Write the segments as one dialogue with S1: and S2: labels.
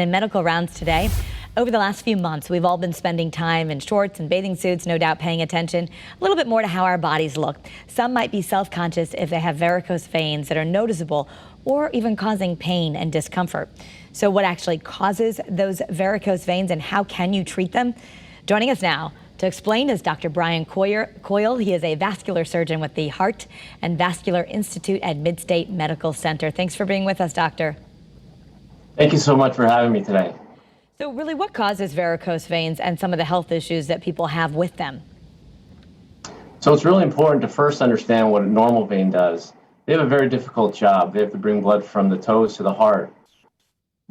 S1: In medical rounds today, over the last few months, we've all been spending time in shorts and bathing suits, no doubt paying attention a little bit more to how our bodies look. Some might be self-conscious if they have varicose veins that are noticeable or even causing pain and discomfort. So what actually causes those varicose veins and how can you treat them? Joining us now to explain is Dr. Brian Coyle. He is a vascular surgeon with the Heart and Vascular Institute at MidState Medical Center. Thanks for being with us, doctor.
S2: Thank you so much for having me today.
S1: So really, what causes varicose veins and some of the health issues that people have with them?
S2: So it's really important to first understand what a normal vein does. They have a very difficult job. They have to bring blood from the toes to the heart.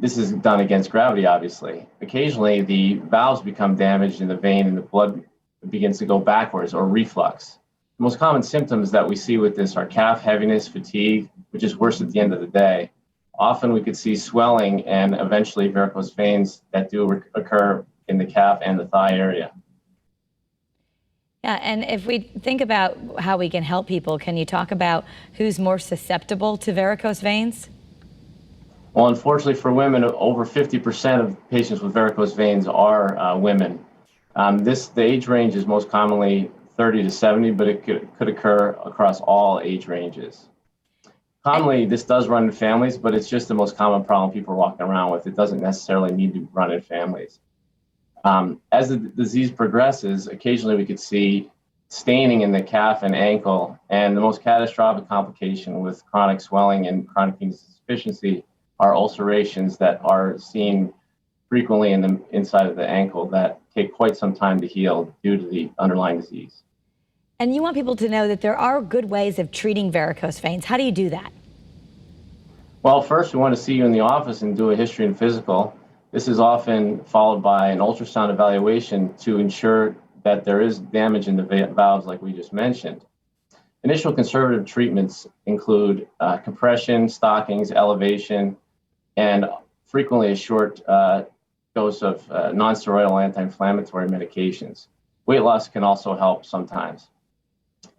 S2: This is done against gravity, obviously. Occasionally, the valves become damaged in the vein and the blood begins to go backwards, or reflux. The most common symptoms that we see with this are calf heaviness, fatigue, which is worse at the end of the day. Often we could see swelling and eventually varicose veins that do occur in the calf and the thigh area.
S1: Yeah, and if we think about how we can help people, can you talk about who's more susceptible to varicose veins?
S2: Well, unfortunately for women, over 50% of patients with varicose veins are women. The age range is most commonly 30 to 70, but it could occur across all age ranges. Commonly, this does run in families, but it's just the most common problem people are walking around with. It doesn't necessarily need to run in families. As the disease progresses, occasionally we could see staining in the calf and ankle, and the most catastrophic complication with chronic swelling and chronic venous insufficiency are ulcerations that are seen frequently in the inside of the ankle that take quite some time to heal due to the underlying disease.
S1: And you want people to know that there are good ways of treating varicose veins. How do you do that?
S2: Well, first we want to see you in the office and do a history and physical. This is often followed by an ultrasound evaluation to ensure that there is damage in the valves like we just mentioned. Initial conservative treatments include compression, stockings, elevation, and frequently a short dose of non-steroidal anti-inflammatory medications. Weight loss can also help sometimes.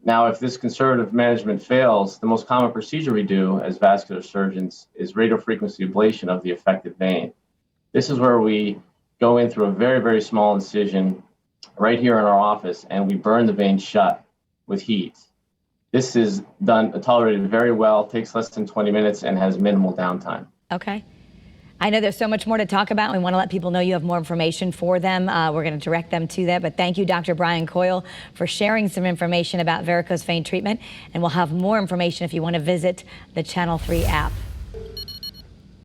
S2: Now, if this conservative management fails, the most common procedure we do as vascular surgeons is radiofrequency ablation of the affected vein. This is where we go in through a very, very small incision right here in our office, and we burn the vein shut with heat. This is tolerated very well, takes less than 20 minutes, and has minimal downtime.
S1: Okay. I know there's so much more to talk about. We want to let people know you have more information for them. We're going to direct them to that. But thank you, Dr. Brian Coyle, for sharing some information about varicose vein treatment. And we'll have more information if you want to visit the Channel 3 app.